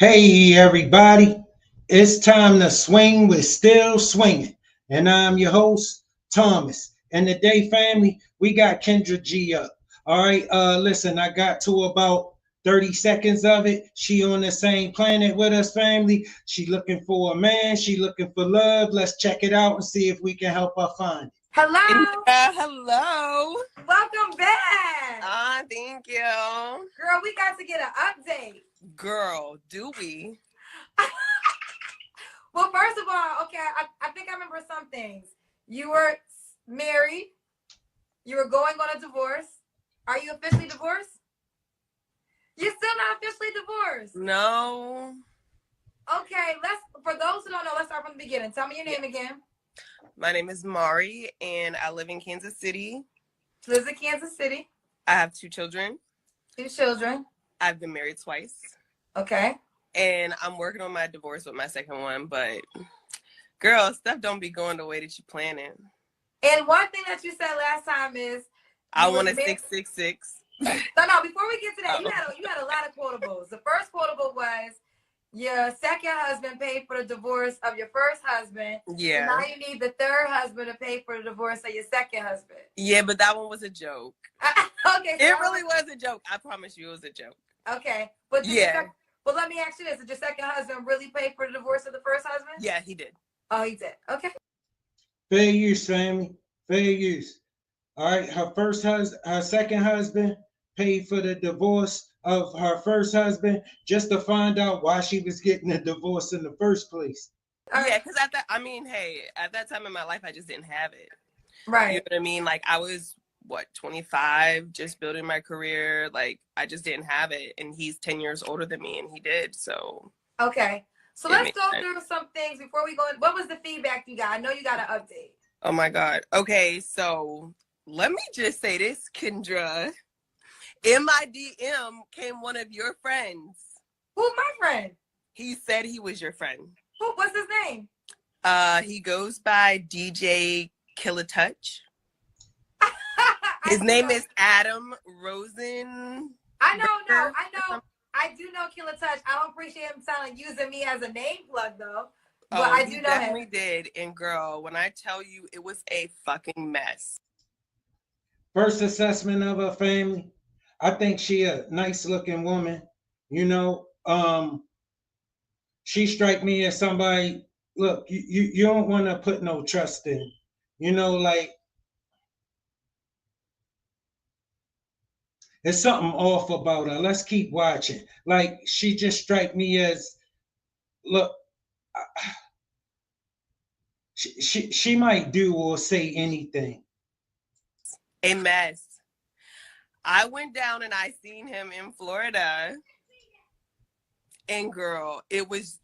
Hey everybody, it's time to swing with Still Swinging. And I'm your host, Thomas. And today, family, we got Kendra G up. All right, listen, I got to about 30 seconds of it. She on the same planet with us, family. She looking for a man, she looking for love. Let's check it out and see if we can help her find it. Hello. Hello. Welcome back. Thank you. Girl, we got to get an update. Girl, do we? Well, first of all, okay, I think I remember some things. You were married. You were going on a divorce. Are you officially divorced? You're still not officially divorced. No. Okay, for those who don't know, let's start from the beginning. Tell me your name again. My name is Mari, and I live in Kansas City. She lives in Kansas City. I have 2 children. 2 children. I've been married twice. Okay. And I'm working on my divorce with my second one, but girl, stuff don't be going the way that you plan it. And one thing that you said last time is I want a 666. No, before we get to that, you had a lot of quotables. The first quotable was your second husband paid for the divorce of your first husband. Yeah. So now you need the third husband to pay for the divorce of your second husband. Yeah, but that one was a joke. Okay. So it really was a joke. I promise you it was a joke. Okay. But yeah. But let me ask you this. Did your second husband really pay for the divorce of the first husband? Yeah, he did. Oh, he did. Okay. Fair use, family. Fair use. All right, her second husband paid for the divorce of her first husband just to find out why she was getting a divorce in the first place. Yeah, because at that time in my life, I just didn't have it. Right. You know what I mean? Like, I was, 25, just building my career. Like, I just didn't have it. And he's 10 years older than me, and he did, so. Okay. So let's go through some things before we go in. What was the feedback you got? I know you got an update. Oh, my God. Okay, so let me just say this, Kendra. In my DM came one of your friends. Who's my friend? He said he was your friend. What's his name? He goes by DJ Killatouch. His name is Adam Rosen. I know. I do know Killatouch. I don't appreciate him using me as a name plug though. But I do know definitely him. Did. And girl, when I tell you, it was a fucking mess. First assessment of her family, I think she a nice looking woman. You know, she strike me as somebody. Look, you don't want to put no trust in. You know, like there's something off about her. Let's keep watching. Like she just strike me as, look, she might do or say anything. A mess. I went down and I seen him in Florida. And girl, it was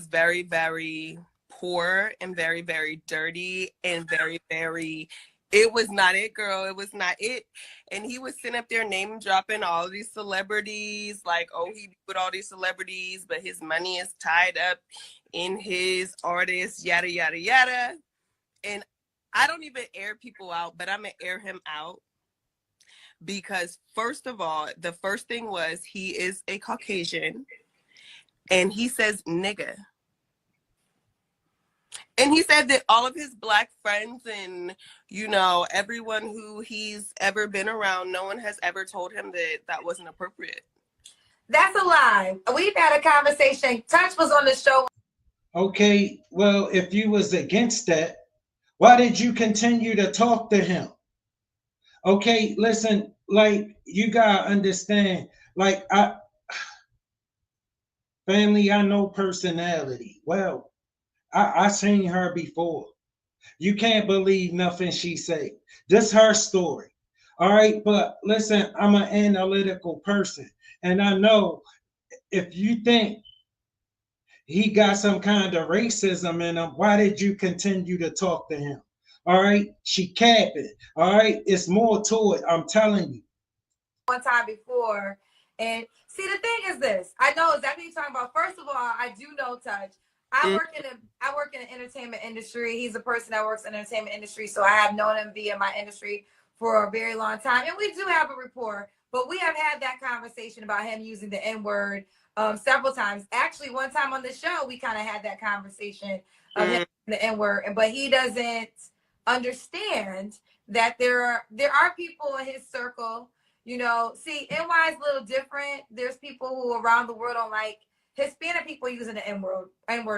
very, very poor and very, very dirty and very, very, it was not it, girl. It was not it. And he was sitting up there name dropping all these celebrities, like, oh, he with all these celebrities, but his money is tied up in his artists, yada, yada, yada. And I don't even air people out, but I'm going to air him out. Because first of all, the first thing was he is a Caucasian. And he says nigga. And he said that all of his black friends and, everyone who he's ever been around, no one has ever told him that that wasn't appropriate. That's a lie. We've had a conversation. Touch was on the show. Okay, well, if you was against that, why did you continue to talk to him? Okay, listen, like, you gotta understand, like, family, I know personality. Well, I seen her before. You can't believe nothing she say. This her story. All right, but listen, I'm an analytical person. And I know if you think he got some kind of racism in him, why did you continue to talk to him? All right, she capping. All right, it's more to it. I'm telling you. One time before, and see, the thing is this. I know exactly what you're talking about. First of all, I do know Touch. I work in the entertainment industry. He's a person that works in the entertainment industry, so I have known him via my industry for a very long time, and we do have a rapport. But we have had that conversation about him using the N-word several times. Actually, one time on the show, we kind of had that conversation of him using the N-word, but he doesn't understand that there are people in his circle. You know, see, NY is a little different. There's people who around the world don't like Hispanic people using the N-word,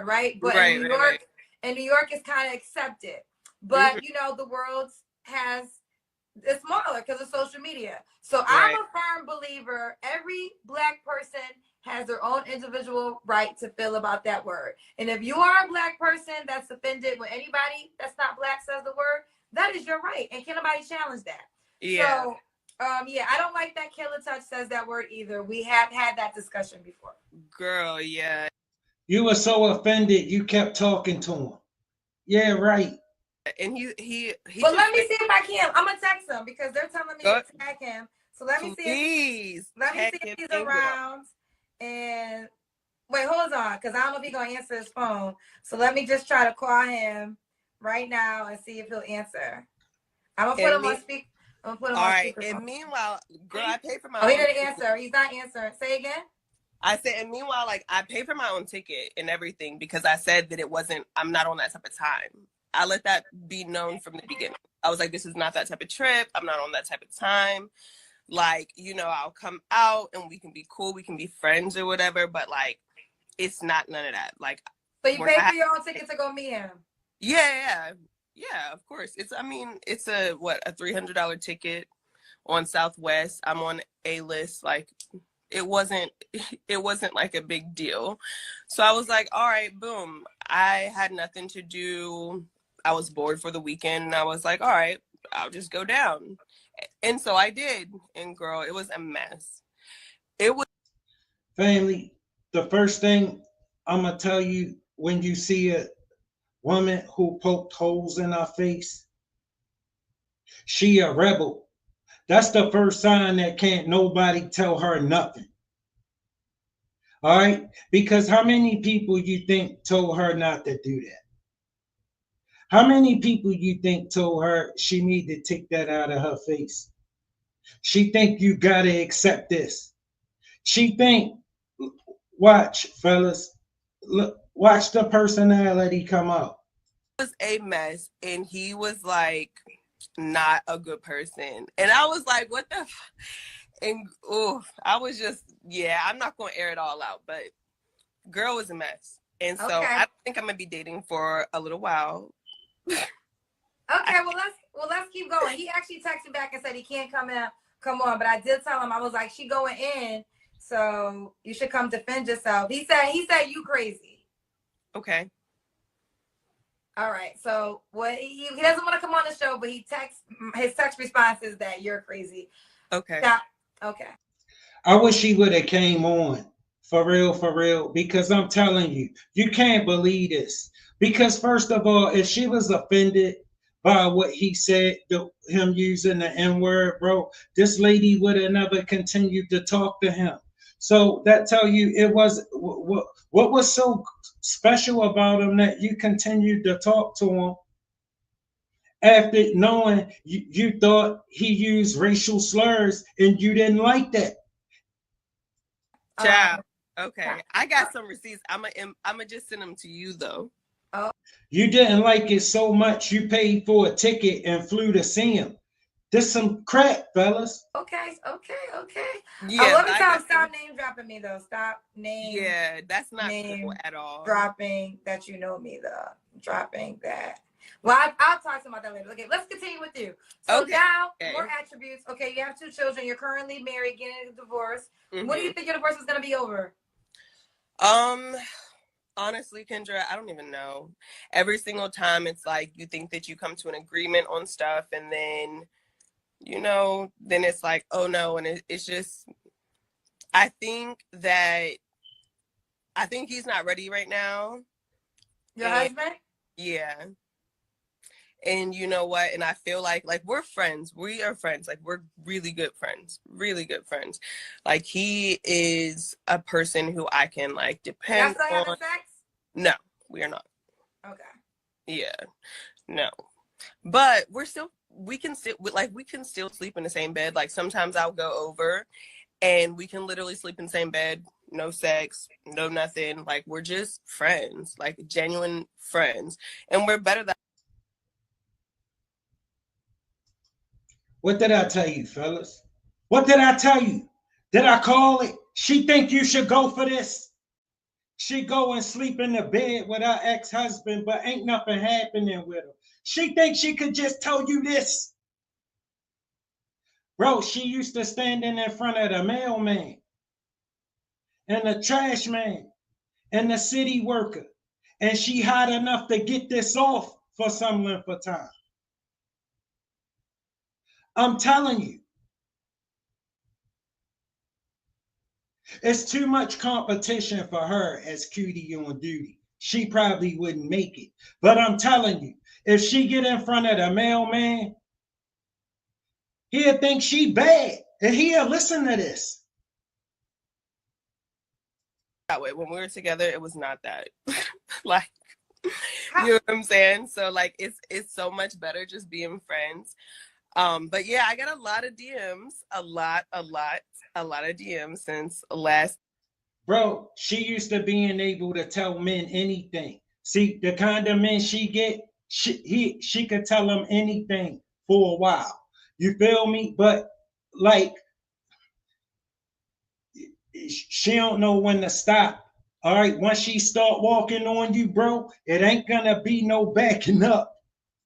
right? But in New York, it's kind of accepted. But you know, the world it's smaller because of social media. So I'm a firm believer. Every Black person has their own individual right to feel about that word. And if you are a Black person that's offended when anybody that's not Black says the word, that is your right, and can nobody challenge that. Yeah. So I don't like that Killer Touch says that word either. We have had that discussion before. Girl, yeah. You were so offended you kept talking to him. Yeah, right. And he But let me see if I can. I'm gonna text him because they're telling me to tag him. So let me see if he's around. And wait, hold on, because I don't know if he's gonna answer his phone. So let me just try to call him right now and see if he'll answer. I'm gonna put him on speak. I'm gonna put him on speakerphone. And meanwhile, girl, I pay for my own. He didn't answer. He's not answering. Say again. I said, and meanwhile, like, I pay for my own ticket and everything because I said that I'm not on that type of time. I let that be known from the beginning. I was like, this is not that type of trip. I'm not on that type of time. Like, you know, I'll come out and we can be cool. We can be friends or whatever. But, like, it's not none of that. Like, so you pay for your own ticket to go meet him? Yeah, of course. It's a $300 ticket on Southwest. I'm on A-list. Like, it wasn't like a big deal. So I was like, all right, boom. I had nothing to do. I was bored for the weekend and I was like, all right, I'll just go down. And so I did. And girl, it was a mess. It was. Family, the first thing I'm going to tell you when you see a woman who poked holes in her face, she a rebel. That's the first sign that can't nobody tell her nothing. All right? Because how many people you think told her not to do that? How many people you think told her she need to take that out of her face? She think you gotta accept this. She think, watch, fellas, look, watch the personality come out. It was a mess, and he was like not a good person, and I was like, what the and I was just, I'm not gonna air it all out, but girl was a mess. And so I think I'm gonna be dating for a little while. Okay, well let's keep going. He actually texted back and said he can't come on, but I did tell him, I was like, she going in, so you should come defend yourself. He said you crazy. Okay. All right. So what he doesn't want to come on the show, but his text response is that you're crazy. Okay. Okay. I wish he would have came on. For real, because I'm telling you, you can't believe this. Because first of all, if she was offended by what he said, him using the N-word, bro, this lady would have never continued to talk to him. So that tell you it was what was so special about him that you continued to talk to him after knowing you thought he used racial slurs and you didn't like that. Ciao. Okay, I got some receipts. I'm gonna just send them to you though. Oh. You didn't like it so much you paid for a ticket and flew to see him. This some crap, fellas. Okay. Yeah, let me tell him, stop name dropping me though. Stop name. Yeah, that's not cool at all. Dropping that you know me though. Dropping that. Well, I'll talk to him about that later. Okay, let's continue with you. So now, more attributes. Okay, you have 2 children. You're currently married, getting a divorce. Mm-hmm. When do you think your divorce is going to be over? Honestly, Kendra, I don't even know. Every single time it's like you think that you come to an agreement on stuff and then, you know, then it's like, oh no. And it's just, I think he's not ready right now. Your husband? Yeah. And you know what? And I feel like we're friends. We are friends. Like, we're really good friends. Really good friends. Like, he is a person who I can, like, depend on. Y'all still having sex? No, we are not. Okay. Yeah. No. But we're still we can still sleep in the same bed. Like sometimes I'll go over and we can literally sleep in the same bed, no sex, no nothing. Like we're just friends, like genuine friends. And we're better than. What did I tell you, fellas? What did I tell you? Did I call it? She think you should go for this? She go and sleep in the bed with her ex-husband, but ain't nothing happening with her. She thinks she could just tell you this. Bro, she used to standing in front of the mailman and the trash man and the city worker. And she hot enough to get this off for some length of time. I'm telling you. It's too much competition for her as cutie on duty. She probably wouldn't make it. But I'm telling you, if she get in front of the mailman, he'll think she bad. And he'll listen to this. That way, when we were together, it was not that. Like, you know what I'm saying? So like it's so much better just being friends. But yeah, I got a lot of DMs, a lot of DMs since last. Bro, she used to being able to tell men anything. See, the kind of men she get, she could tell them anything for a while. You feel me? But like, she don't know when to stop. All right, once she start walking on you, bro, it ain't gonna be no backing up.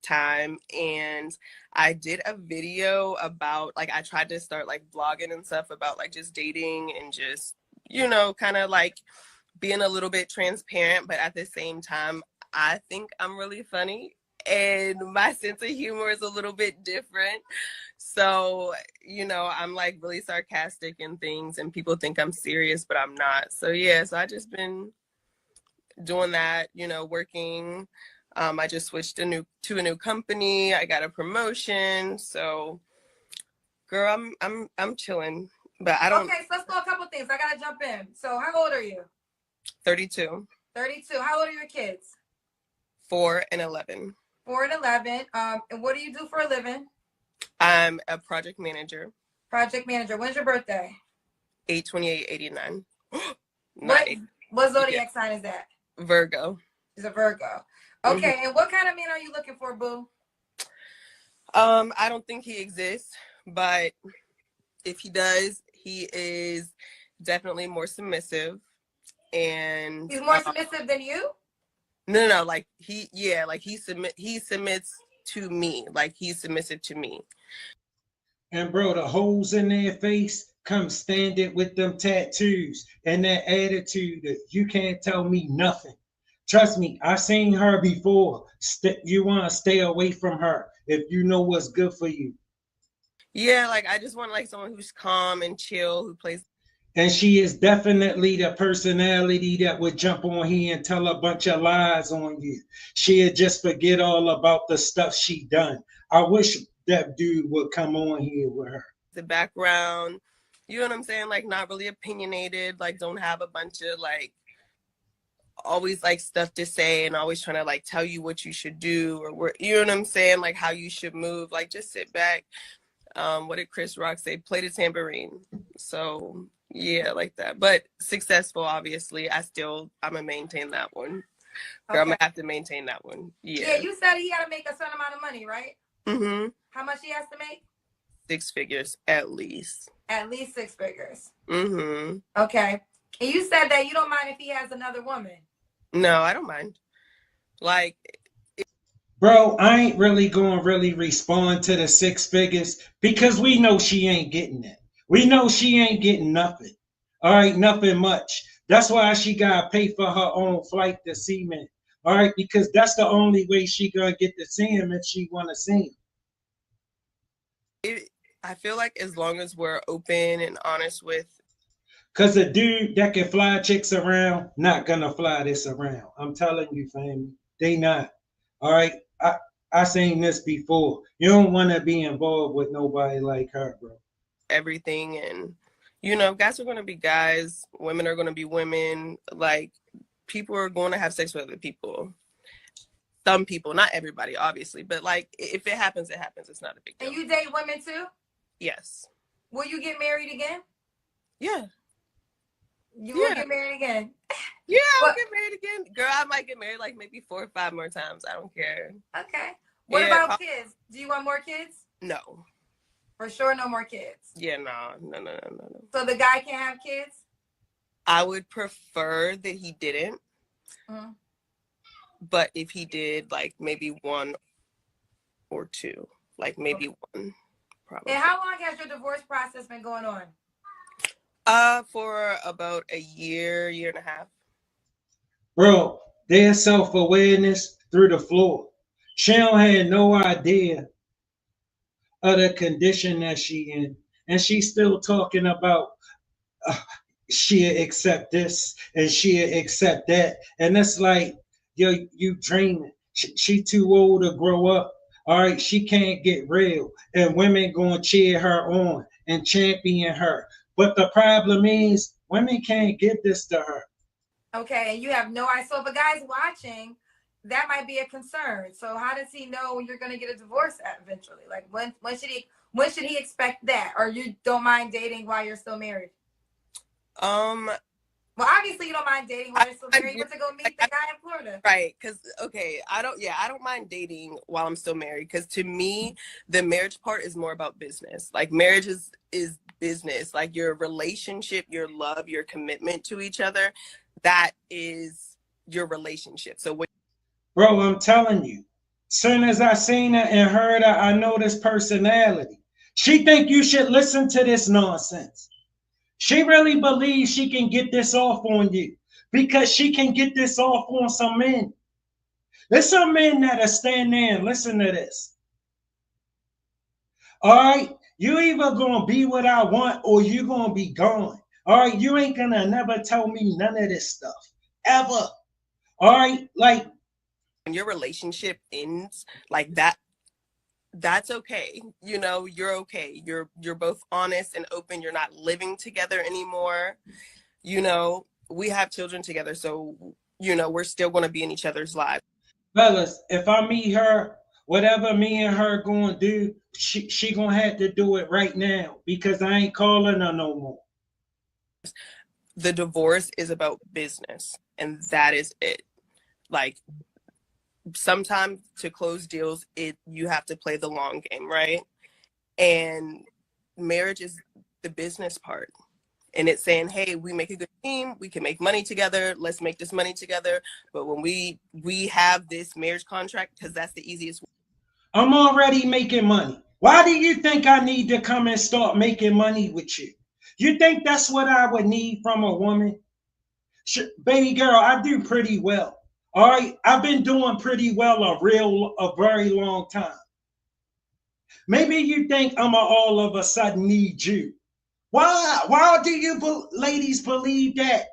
Time, and I did a video about, like, I tried to start like vlogging and stuff about like just dating and just, you know, kind of like being a little bit transparent, but at the same time, I think I'm really funny and my sense of humor is a little bit different. So, you know, I'm like really sarcastic and things and people think I'm serious, but I'm not. So yeah, so I just been doing that, you know, working. I just switched to a new company. I got a promotion. So girl, I'm chilling. But I don't. Okay, so let's go a couple things. I gotta jump in. So how old are you? 32. 32. How old are your kids? 4 and 11. 4 and 11. And what do you do for a living? I'm a project manager. Project manager. When's your birthday? 8/28/89. What zodiac sign is that? Virgo. She's a Virgo. Okay, and what kind of man are you looking for, boo? I don't think he exists, but if he does, he is definitely more submissive. And he's more submissive than you? No, like he submits to me, like he's submissive to me. And bro, the holes in their face come standing with them tattoos and that attitude that you can't tell me nothing. Trust me, I seen her before. You want to stay away from her if you know what's good for you. Yeah, like I just want like someone who's calm and chill, who plays. And she is definitely the personality that would jump on here and tell a bunch of lies on you. She'd just forget all about the stuff she done. I wish that dude would come on here with her. The background, you know what I'm saying? Like not really opinionated, like don't have a bunch of like always like stuff to say and always trying to like tell you what you should do or where, you know what I'm saying? Like how you should move, like just sit back. What did Chris Rock say? Play the tambourine. So yeah, like that. But successful, obviously. I'm gonna maintain that one. Girl, okay. I'm gonna have to maintain that one. Yeah, you said he had to make a certain amount of money, right? Mm-hmm. How much he has to make? 6 figures, at least. At least 6 figures. Mm-hmm. Okay. And you said that you don't mind if he has another woman. No, I don't mind. Like, bro, I ain't really gonna respond to the 6 figures because we know she ain't getting that. We know she ain't getting nothing. All right, nothing much. That's why she gotta pay for her own flight to see me. All right, because that's the only way she gonna get to see him if she wanna see him. I feel like as long as we're open and honest with. Cause a dude that can fly chicks around, not gonna fly this around. I'm telling you, family, they not. All right, I seen this before. You don't want to be involved with nobody like her, bro. Everything, and you know, guys are gonna be guys, women are gonna be women. Like people are going to have sex with other people. some people, not everybody, obviously, but like if it happens, it happens. It's not a big deal. And you date women too? Yes. Will you get married again? Yeah. You will get married again? Yeah, I'll get married again. Girl, I might get married like maybe 4 or 5 more times. I don't care. Okay. What about kids? Do you want more kids? No. For sure, no more kids. Yeah, no. So the guy can't have kids? I would prefer that he didn't. Mm-hmm. But if he did, like maybe 1 or 2, like maybe 1, probably. And how long has your divorce process been going on? For about a year and a half. Bro, their self-awareness through the floor. She don't have no idea of the condition that she in. And she's still talking about she'll accept this and she'll accept that. And it's like, yo, you dreaming. She too old to grow up. All right, she can't get real. And women gonna cheer her on and champion her. But the problem is, women can't give this to her. Okay, and you have no idea. So if a guy's watching, that might be a concern. So how does he know you're gonna get a divorce eventually? Like when should he expect that? Or you don't mind dating while you're still married? Well, obviously you don't mind dating while you're still married. You went to go meet the guy in Florida. Right, because I don't mind dating while I'm still married, because to me the marriage part is more about business. Like marriage is business, like your relationship, your love, your commitment to each other, that is your relationship. So bro, I'm telling you, soon as I seen her and heard her, I know this personality. She think you should listen to this nonsense. She really believes she can get this off on you because she can get this off on some men. There's some men that are stand there and listen to this. All right, you either gonna be what I want or you gonna be gone. All right, you ain't gonna never tell me none of this stuff ever. All right, like when your relationship ends like that, that's okay. You know, you're okay. You're both honest and open. You're not living together anymore. You know, we have children together, so you know we're still going to be in each other's lives. Fellas, if I meet her, whatever me and her gonna do, she gonna have to do it right now because I ain't calling her no more. The divorce is about business, and that is it. Like sometimes to close deals, you have to play the long game, right? And marriage is the business part. And it's saying, hey, we make a good team, we can make money together, let's make this money together. But when we have this marriage contract, because that's the easiest way. I'm already making money. Why do you think I need to come and start making money with you? You think that's what I would need from a woman? Baby girl, I do pretty well. All right, I've been doing pretty well a very long time. Maybe you think I'm all of a sudden need you. Why do you ladies believe that?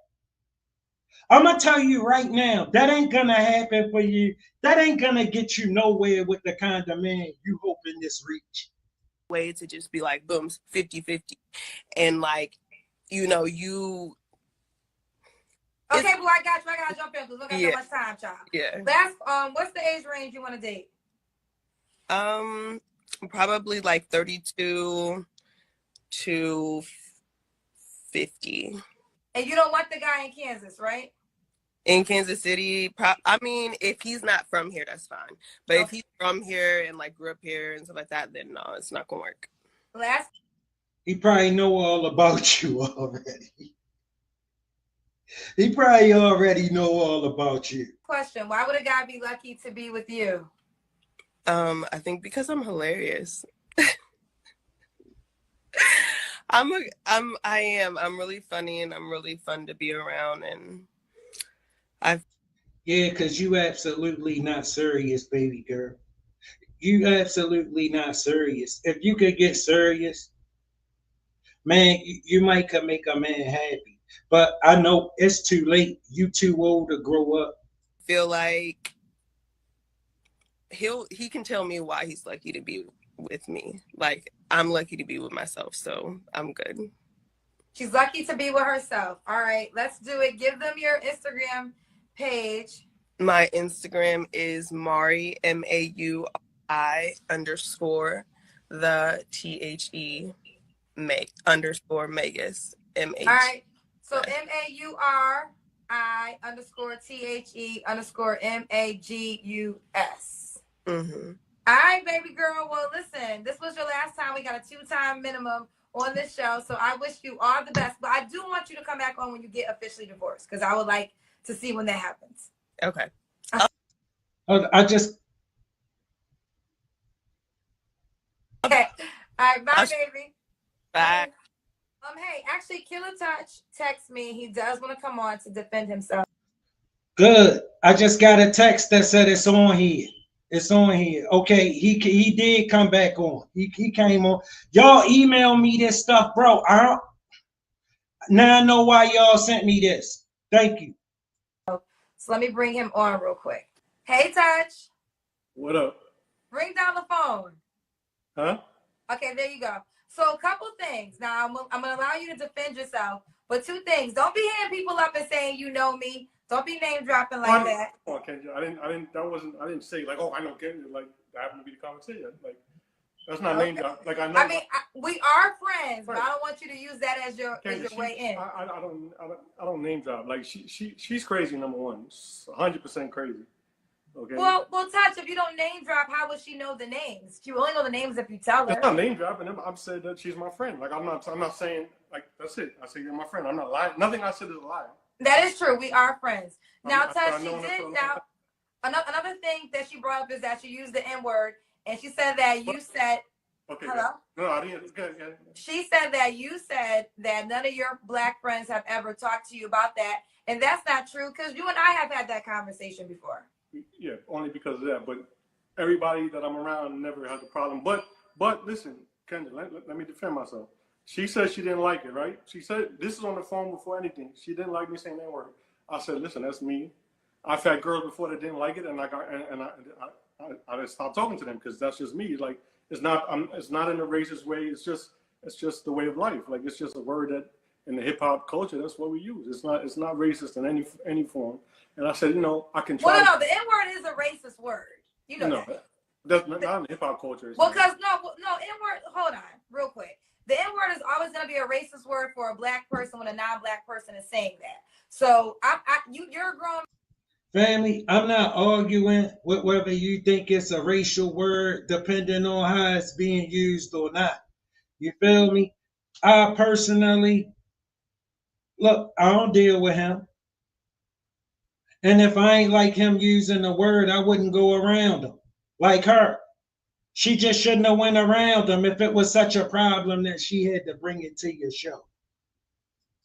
I'm gonna tell you right now, that ain't gonna happen for you. That ain't gonna get you nowhere with the kind of man you hoping this reach. Way to just be like, boom, 50-50. And like, you know, you. Okay, boy, I gotta jump in because we got so much time, child. Yeah. What's the age range you want to date? Probably like 32 to 50. And you don't want the guy in Kansas, right? In Kansas City, I mean, if he's not from here, that's fine. But if he's from here and like grew up here and stuff like that, then no, it's not gonna work. He probably know all about you already. He probably already know all about you. Question: why would a guy be lucky to be with you? I think because I'm hilarious. I'm really funny and I'm really fun to be around, and yeah, because you absolutely not serious, baby girl. You absolutely not serious. If you could get serious, man, you might could make a man happy. But I know it's too late. You too old to grow up. Feel like he can tell me why he's lucky to be with me. Like I'm lucky to be with myself, so I'm good. She's lucky to be with herself. All right, let's do it. Give them your Instagram page. My Instagram is Mari, MAUI _ THE Magus All MH. right. So MAURI_THE_MAGUS. Mm-hmm. All right, baby girl. Well, listen, this was your last time. We got a 2-time minimum on this show. So I wish you all the best. But I do want you to come back on when you get officially divorced, because I would like to see when that happens. Okay. I just Okay. All right. Bye, baby. Bye. Hey, actually, Killer Touch text me. He does want to come on to defend himself. good. I just got a text that said it's on here. It's on here. Okay, he did come back on. He came on. Y'all email me this stuff, bro. Now I know why y'all sent me this. Thank you. So let me bring him on real quick. Hey, Touch. What up? Bring down the phone. Huh? Okay, there you go. So a couple things. Now I'm gonna allow you to defend yourself, but 2 things. Don't be hitting people up and saying you know me. Don't be name dropping like that. Oh, Kendra, I didn't say like, oh, I know Kendra. Like, that happened to be the conversation. Like, that's not name drop. Like, I know. I mean, we are friends, but I don't want you to use that as your way in. I don't name drop. Like, she's crazy. Number one, 100% crazy. Okay. Well, Touch. If you don't name drop, how would she know the names? She will only know the names if you tell her. It's not name dropping. I've said that she's my friend. Like, I'm not saying like that's it. I say you're my friend. I'm not lying. Nothing I said is a lie. That is true. We are friends. Now, Touch, she did. Now, another thing that she brought up is that she used the N-word, and she said that you said. Okay. Hello? No, I didn't. Okay. She said that you said that none of your black friends have ever talked to you about that, and that's not true, because you and I have had that conversation before. Yeah, only because of that. But everybody that I'm around never has a problem. But listen, Kendra, let me defend myself. She said she didn't like it, right? She said, this is on the phone before anything. She didn't like me saying that word. I said, listen, that's me. I've had girls before that didn't like it, and I just stopped talking to them because that's just me. Like, it's not in a racist way. It's just the way of life. Like, it's just a word that in the hip hop culture, that's what we use. It's not racist in any form. And I said, I can try. Well, no, the N-word is a racist word. You know that. That's not in hip hop culture. Well, because no, N-word. Hold on, real quick. The N-word is always going to be a racist word for a black person when a non-black person is saying that. So you're a grown Family, I'm not arguing with whether you think it's a racial word, depending on how it's being used or not. You feel me? I personally, look, I don't deal with him. And if I ain't like him using the word, I wouldn't go around him. Like her. She just shouldn't have went around him if it was such a problem that she had to bring it to your show.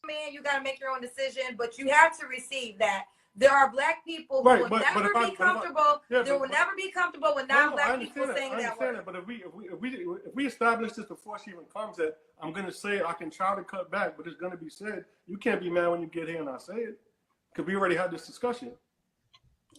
Man, you got to make your own decision, but you have to receive that. There are black people who will never be comfortable. There will never be comfortable with non-black people saying that word. But if we establish this before she even comes, that I'm gonna say it, I can try to cut back, but it's gonna be said. You can't be mad when you get here and I say it, because we already had this discussion.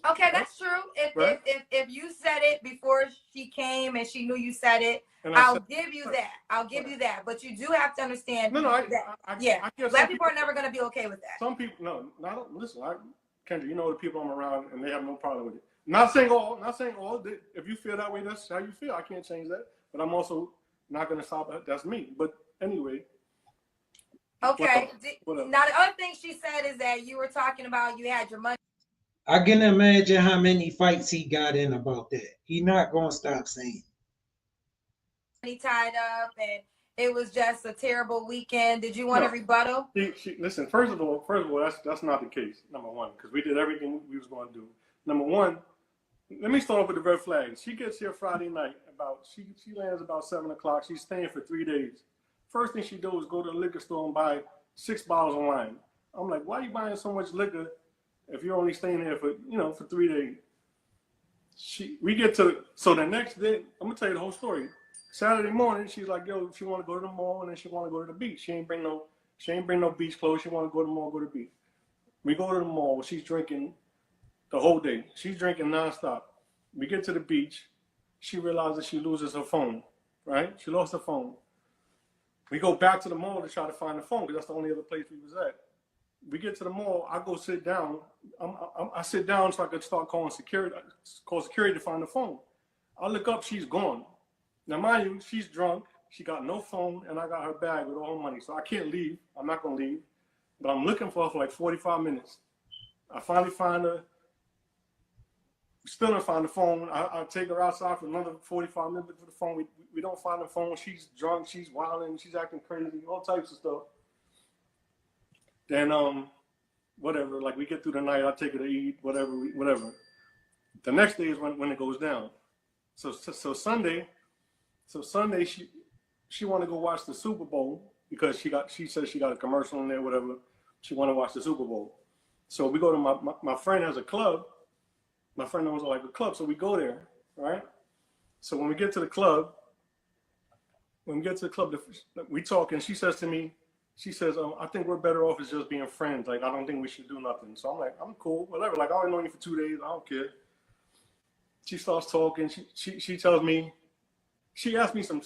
Okay, that's true. If you said it before she came and she knew you said it, I'll give you that. I'll give you that. But you do have to understand. Black people are never going to be okay with that. Some people, listen, Kendra, you know the people I'm around, and they have no problem with it. Not saying all. If you feel that way, that's how you feel. I can't change that. But I'm also not going to stop that. That's me. But anyway. Okay. Now, the other thing she said is that you were talking about you had your money. I can imagine how many fights he got in about that. He's not going to stop saying. Tied up, and it was just a terrible weekend. Did you want a rebuttal? Listen, first of all, that's not the case. Number one, because we did everything we was going to do. Number one, let me start off with the red flags. She gets here Friday night. She lands about 7 o'clock. She's staying for 3 days. First thing she does is go to the liquor store and buy 6 bottles of wine. I'm like, why are you buying so much liquor if you're only staying there for 3 days? So the next day, I'm gonna tell you the whole story. Saturday morning, she's like, yo, she want to go to the mall and then she want to go to the beach. She ain't bring no beach clothes. She want to go to the mall, go to the beach. We go to the mall. She's drinking the whole day. She's drinking nonstop. We get to the beach. She realizes she loses her phone. Right? She lost her phone. We go back to the mall to try to find the phone because that's the only other place we was at. We get to the mall. I go sit down. I sit down so I could start calling security, call security to find the phone. I look up, she's gone. Now, mind you, she's drunk. She got no phone, and I got her bag with all her money. So I can't leave. I'm not going to leave. But I'm looking for her for like 45 minutes. I finally find her. Still don't find the phone. I take her outside for another 45 minutes for the phone. We don't find the phone. She's drunk. She's wilding. She's acting crazy. All types of stuff. Then, whatever. Like, we get through the night. I take her to eat, whatever. The next day is when it goes down. So Sunday, she want to go watch the Super Bowl because she says she got a commercial in there, whatever. She want to watch the Super Bowl. So we go to my friend has a club. My friend owns like a club, so we go there, right? So when we get to the club, we talk, and she says to me, I think we're better off as just being friends. Like, I don't think we should do nothing. So I'm like, I'm cool, whatever. Like, I already known you for 2 days. I don't care. She starts talking. She tells me, she asked me some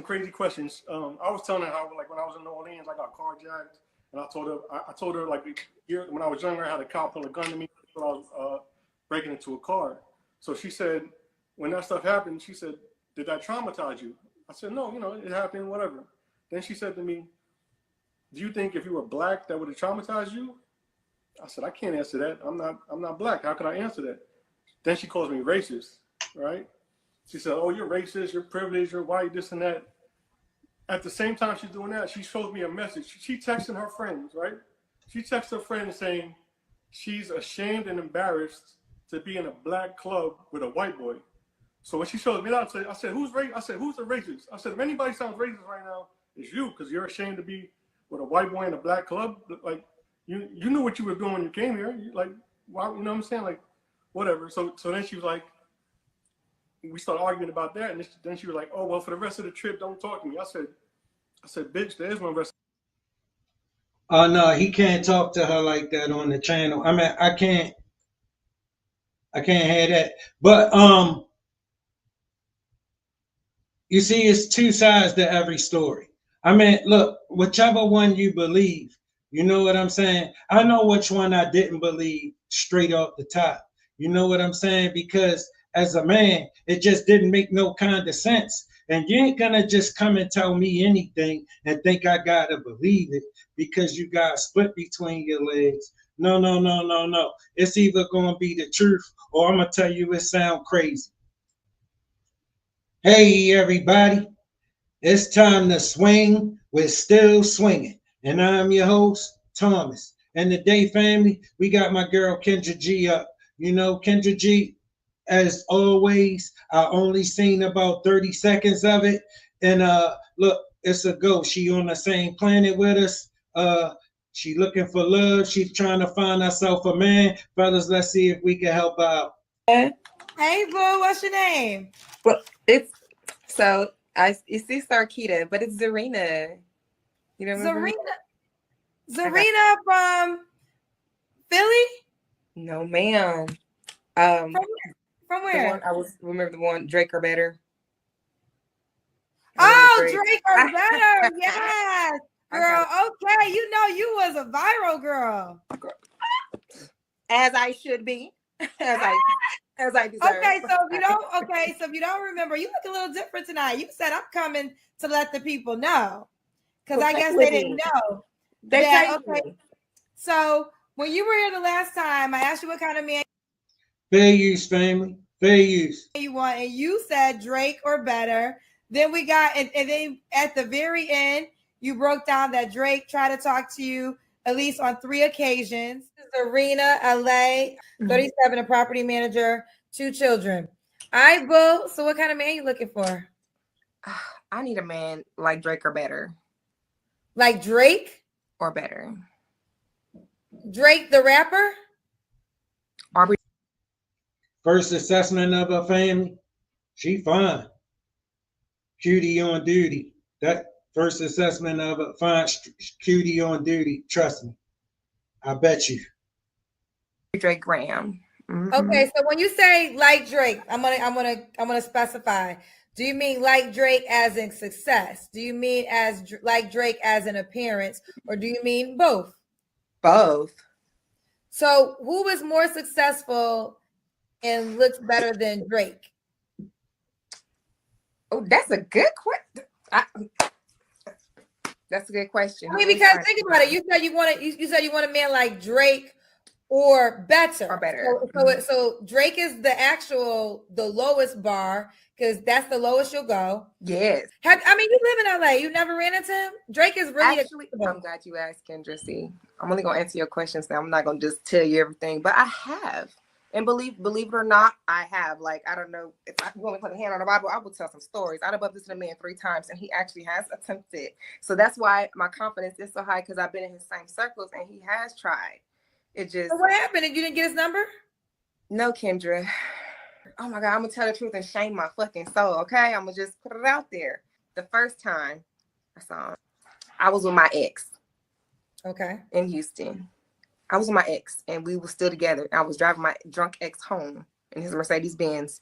crazy questions. I was telling her how, like, when I was in New Orleans, I got carjacked, and I told her like, when I was younger, I had a cop pull a gun to me when I was breaking into a car. So she said, when that stuff happened, she said, did that traumatize you? I said, no, it happened, whatever. Then she said to me, do you think if you were black, that would have traumatized you? I said, I can't answer that. I'm not black. How could I answer that? Then she calls me racist, right? She said, oh, you're racist, you're privileged, you're white, this and that. At the same time she's doing that, she shows me a message. She texting her friends, right? She texts her friends saying she's ashamed and embarrassed to be in a black club with a white boy. So when she shows me that, I said, who's the racist? I said, if anybody sounds racist right now, it's you, because you're ashamed to be with a white boy in a black club. Like, you knew what you were doing when you came here. Like, why, you know what I'm saying? Like, whatever. So then she was like, we started arguing about that, and then she was like, oh, well, for the rest of the trip, don't talk to me. I said, bitch, there is no rest. Oh no, he can't talk to her like that on the channel. I mean, I can't have that. But you see, it's two sides to every story. I mean, look, whichever one you believe, you know what I'm saying? I know which one I didn't believe straight off the top. You know what I'm saying? Because as a man, it just didn't make no kind of sense. And you ain't gonna just come and tell me anything and think I gotta believe it because you got split between your legs. No. It's either gonna be the truth or I'm gonna tell you it sound crazy. Hey everybody, it's time to swing with Still Swinging. And I'm your host, Thomas. And today, family, we got my girl Kendra G up. You know, Kendra G, as always, I only seen about 30 seconds of it. And look, it's a go. She on the same planet with us. She looking for love. She's trying to find herself a man. Fellas, let's see if we can help out. Hey, boo, what's your name? Well, you see Sarkita, but it's Zarina. You know, Zarina from Philly? No, ma'am. From where? Remember the one Drake or Better. Oh, Drake or Better, yes, girl. Okay, you know you was a viral girl, as I should be, as I deserve. Okay, so if you don't remember, you look a little different tonight. You said I'm coming to let the people know, because I guess they didn't know. Okay. So when you were here the last time, I asked you what kind of man. Fair use, family. Fair use. You want, and you said Drake or Better. Then we got, and then at the very end, you broke down that Drake tried to talk to you at least on 3 occasions. Zarina, LA, 37, a property manager, 2 children. All right, boo. So what kind of man are you looking for? I need a man like Drake or Better. Like Drake? Or Better. Drake the rapper? First assessment of her family, she fine. Cutie on duty. That first assessment of a fine cutie on duty. Trust me. I bet you. Drake Graham. Mm-hmm. Okay, so when you say like Drake, I'm gonna specify. Do you mean like Drake as in success? Do you mean like Drake as an appearance, or do you mean both? Both. So who is more successful and looks better than Drake? Oh, that's a good question. That's a good question. I mean, because think about it. You said you want a man like Drake or better. Or better. So Drake is the lowest bar because that's the lowest you'll go. Yes. You live in LA. You never ran into him. Drake is really actually. I'm glad you asked, Kendra. See, I'm only gonna answer your questions now. I'm not gonna just tell you everything, but I have. And believe it or not, I have. Like, I don't know if I want to put a hand on the Bible, I will tell some stories. I've bumped this to a man 3 times, and he actually has attempted. So that's why my confidence is so high because I've been in his same circles, and he has tried. It just. So what happened? And you didn't get his number? No, Kendra. Oh my God, I'm gonna tell the truth and shame my fucking soul. Okay, I'm gonna just put it out there. The first time I saw him, I was with my ex. Okay. In Houston. I was with my ex and we were still together. I was driving my drunk ex home in his Mercedes Benz.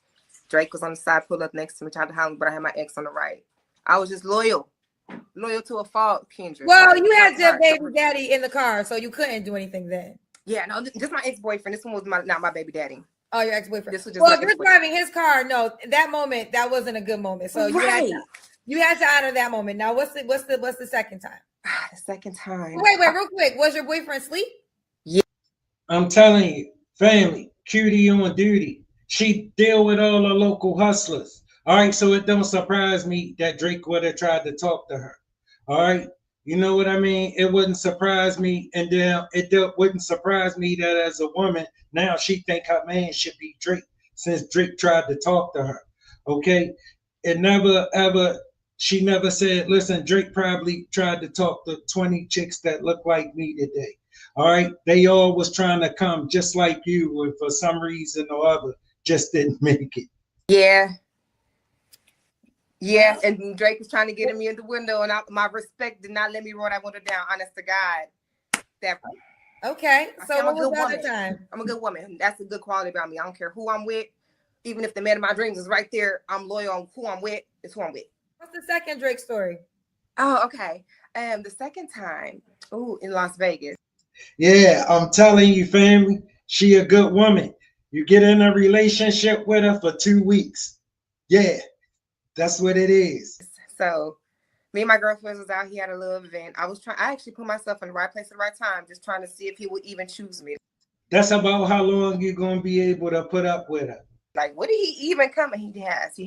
Drake was on the side, pulled up next to me, tried to holler, but I had my ex on the right. I was just loyal to a fault, Kendra. Well, you had your baby daddy in the car, so you couldn't do anything then. Yeah, no, just my ex-boyfriend. This one was not my baby daddy. Oh, your ex-boyfriend. This was just well, if you're driving his car, no, that moment, that wasn't a good moment. So right. you had to honor that moment. Now, what's the second time? The second time. Wait, real quick. Was your boyfriend asleep? Yeah. I'm telling you, family, cutie on duty. She deal with all the local hustlers. All right, so it don't surprise me that Drake would have tried to talk to her. All right, you know what I mean? It wouldn't surprise me, and then wouldn't surprise me that as a woman, now she think her man should be Drake since Drake tried to talk to her. Okay, it never ever. She never said, "Listen, Drake probably tried to talk to 20 chicks that look like me today." All right, they all was trying to come just like you, and for some reason or other, just didn't make it. Yeah, and Drake was trying to get me in the window, and my respect did not let me roll that window down. Honest to God. Okay, so I'm a good woman. I'm a good woman. That's a good quality about me. I don't care who I'm with, even if the man of my dreams is right there. I'm loyal on who I'm with. It's who I'm with. What's the second Drake story? Oh, okay. The second time, in Las Vegas. Yeah, I'm telling you, family, she a good woman. You get in a relationship with her for 2 weeks. Yeah, that's what it is. So me and my girlfriends was out. He had a little event. I actually put myself in the right place at the right time, just trying to see if he would even choose me. That's about how long you're going to be able to put up with her. Like, what did he even come? He has.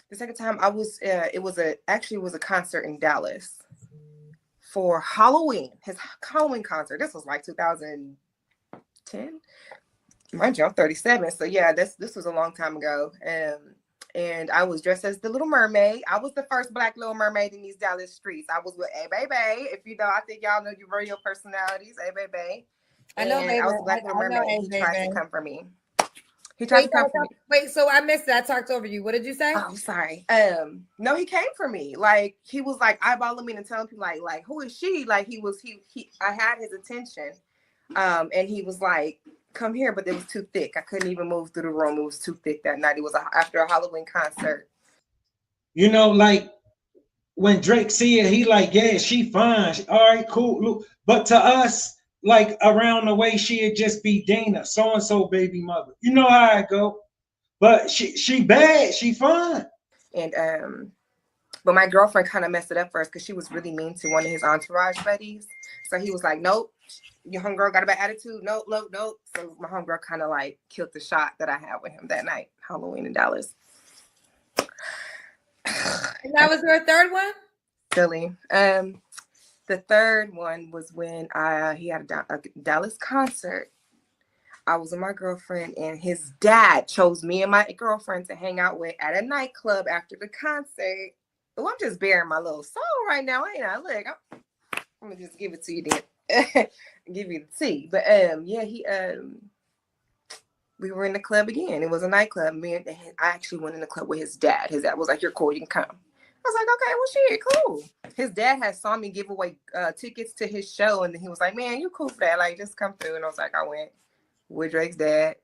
The second time I was, it was a concert in Dallas for Halloween. His Halloween concert. This was like 2010. Mind you, I'm 37, so yeah, this was a long time ago. And I was dressed as the Little Mermaid. I was the first Black Little Mermaid in these Dallas streets. I was with A Baby. If you know, I think y'all know your radio personalities, A Baby. I know, baby. I was the Black Little Mermaid. He tried to come for me. Wait, so I missed it. I talked over you. What did you say? Oh, sorry. No, he came for me. Like, he was like eyeballing me and telling people like, who is she? Like, I had his attention. And he was like, come here, but it was too thick. I couldn't even move through the room. It was too thick that night. It was after a Halloween concert. You know, like when Drake see it, he like, yeah, she fine. All right, cool. But to us, like around the way, she'd just be Dana, so-and-so baby mother. You know how I go. But she bad. She fine. And but my girlfriend kind of messed it up first because she was really mean to one of his entourage buddies. So he was like, nope. Your homegirl got a bad attitude. Nope. So my homegirl kind of like killed the shot that I had with him that night, Halloween in Dallas. And that was your third one? Silly. The third one was when he had a Dallas concert. I was with my girlfriend, and his dad chose me and my girlfriend to hang out with at a nightclub after the concert. Oh, I'm just bearing my little soul right now, ain't I? Look, I'm gonna just give it to you then. Give you the tea. But we were in the club again. It was a nightclub. I actually went in the club with his dad. His dad was like, you're cool, you can come. I was like, okay, well, shit, cool. His dad had saw me give away tickets to his show, and he was like, man, you cool for that. Like, just come through. And I was like, I went with Drake's dad.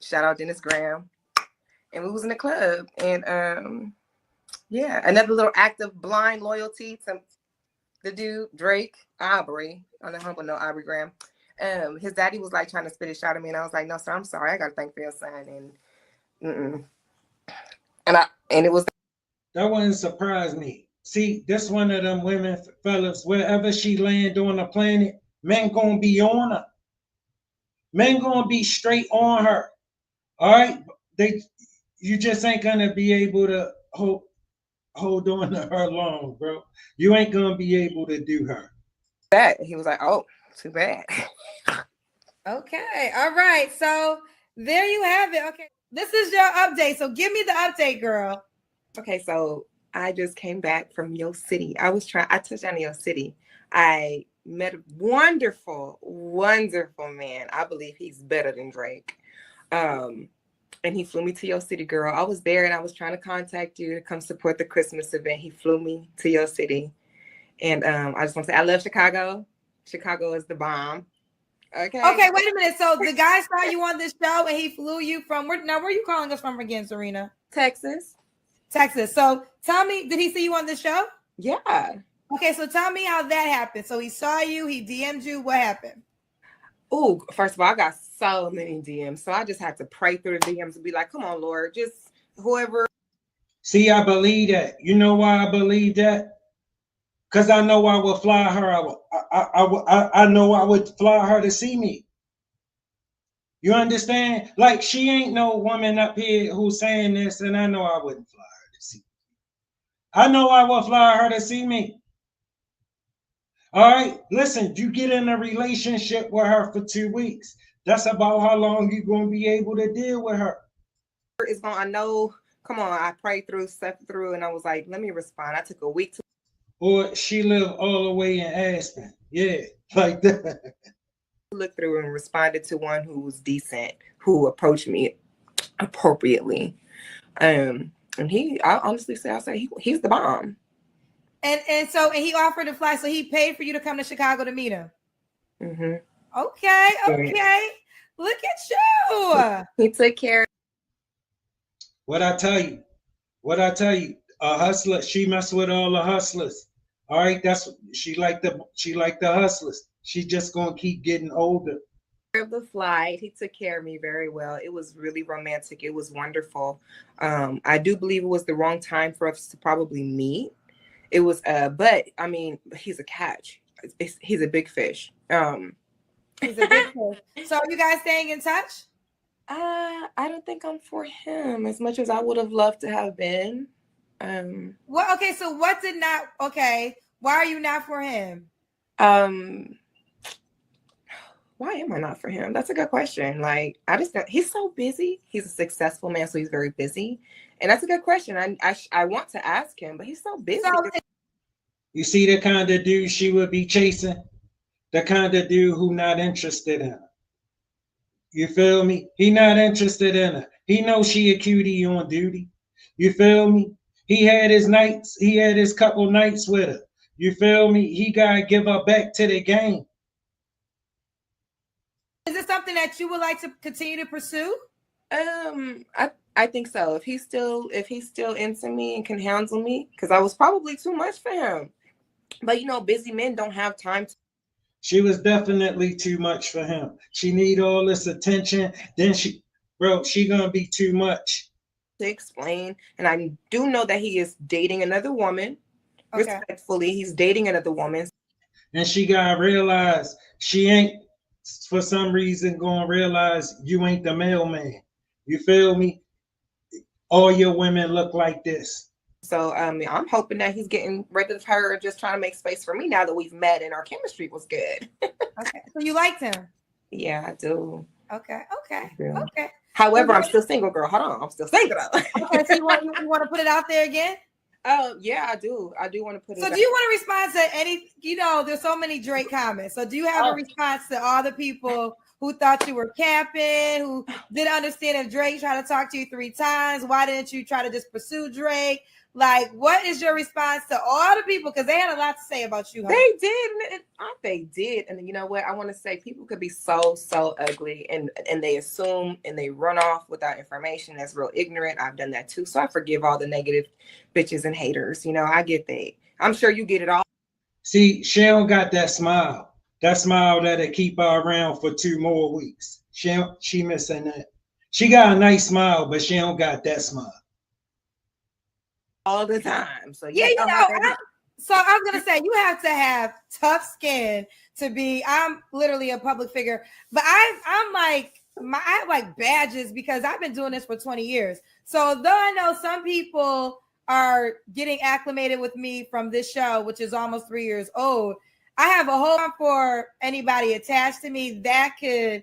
Shout out Dennis Graham. And we was in the club. And yeah, another little act of blind loyalty to the dude, Drake, Aubrey. On the humble note, Aubrey Graham. His daddy was like trying to spit a shot at me, and I was like, "No, sir, I'm sorry. I got to thank for your son." And and it was That wouldn't surprise me. See, this one of them women, fellas, wherever she land on the planet, men gonna be on her. Men gonna be straight on her. All right, you just ain't gonna be able to hold on to her long, bro. You ain't gonna be able to do her. that. He was like, "Oh, too bad." Okay. All right. So there you have it. Okay. This is your update. So give me the update, girl. Okay, so I just came back from Yo City. I touched down in Yo City. I met a wonderful, wonderful man. I believe he's better than Drake. And he flew me to Yo City, girl. I was there and I was trying to contact you to come support the Christmas event. He flew me to Yo City. And I just want to say I love Chicago. Chicago is the bomb. Okay. Okay, wait a minute. So the guy saw you on this show and he flew you from where are you calling us from again, Serena? Texas. So tell me, did he see you on the show? Yeah. Okay, so tell me how that happened. So he saw you, he DM'd you. What happened? Oh, first of all, I got so many DMs. So I just had to pray through the DMs and be like, come on, Lord, just whoever. See, I believe that. You know why I believe that? Because I know I would fly her. I know I would fly her to see me. You understand? Like, she ain't no woman up here who's saying this, and I know I wouldn't fly her to see me. I know I would fly her to see me. All right, listen, you get in a relationship with her for 2 weeks. That's about how long you're going to be able to deal with her. Is going, I know, come on, I prayed through, stepped through, and I was like, let me respond. I took a week to. Or she lived all the way in Aspen. Yeah, like that. Look through and responded to one who was decent, who approached me appropriately. And I honestly say, he's the bomb. And he offered to fly, so he paid for you to come to Chicago to meet him. Mm-hmm. Okay. Look at you. He took care. What I tell you, a hustler, she mess with all the hustlers. All right, she like the hustlers. She just gonna keep getting older. Of the flight, he took care of me very well. It was really romantic. It was wonderful. I do believe it was the wrong time for us to probably meet. It was, but I mean, he's a catch. He's a big fish. He's a big fish. So are you guys staying in touch? I don't think I'm for him as much as I would have loved to have been. Well, okay, so what did not? Okay, why are you not for him? Why am I not for him? That's a good question. Like, he's so busy. He's a successful man, so he's very busy, and that's a good question. I want to ask him, but he's so busy. You see the kind of dude she would be chasing, the kind of dude who not interested in her. You feel me? He not interested in her. He knows she a cutie on duty. You feel me? He had his nights. He had his couple nights with her. You feel me? He gotta give her back to the game. Is it something that you would like to continue to pursue? I think so. If he's still into me and can handle me, because I was probably too much for him. But busy men don't have time to. She was definitely too much for him. She need all this attention. Then she gonna be too much. To explain, and I do know that he is dating another woman. Okay. Respectfully, he's dating another woman. And she gotta realize she ain't, for some reason, gonna realize you ain't the mailman. You feel me? All your women look like this. So I'm hoping that he's getting rid of her and just trying to make space for me now that we've met and our chemistry was good. Okay. So you liked him? Yeah, I do. Okay. However, I'm still single, girl. Hold on. I'm still single. Okay, so you want to put it out there again? Yeah, I do. I do want to put it out. So do you want to respond to any, there's so many Drake comments. So do you have a response to all the people who thought you were capping, who didn't understand if Drake tried to talk to you 3 times? Why didn't you try to just pursue Drake? Like, what is your response to all the people? Because they had a lot to say about you. Huh? They did. And you know what? I want to say people could be so ugly and they assume and they run off without information. That's real ignorant. I've done that too. So I forgive all the negative bitches and haters. I get that. I'm sure you get it all. See, she don't got that smile. That smile that'll keep her around for 2 more weeks. She missing that. She got a nice smile, but she don't got that smile. All the time. So Yeah, you know, so I was gonna say you have to have tough skin to be. I'm literally a public figure, but I'm like I have like badges because I've been doing this for 20 years. So though I know some people are getting acclimated with me from this show, which is almost 3 years old, I have a whole lot for anybody attached to me that could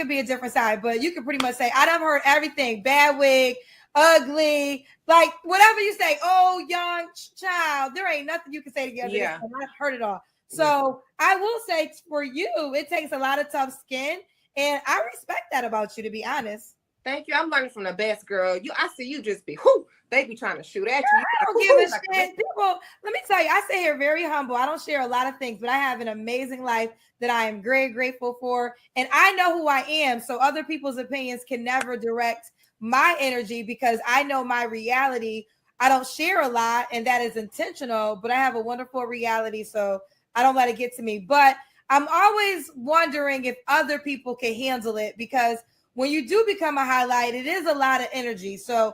be a different side. But you can pretty much say I've heard everything: bad wig, ugly, like whatever you say. Oh, young child, there ain't nothing you can say together. Yeah, I've heard it all. So I will say for you, it takes a lot of tough skin, and I respect that about you, to be honest. Thank you. I'm learning from the best, girl. I see you just be whoo. They be trying to shoot at you. I don't give a shit. People, let me tell you, I stay here very humble. I don't share a lot of things, but I have an amazing life that I am very grateful for, and I know who I am. So other people's opinions can never direct my energy because I know my reality. I don't share a lot, and that is intentional, but I have a wonderful reality, so I don't let it get to me. But I'm always wondering if other people can handle it, because when you do become a highlight, it is a lot of energy. So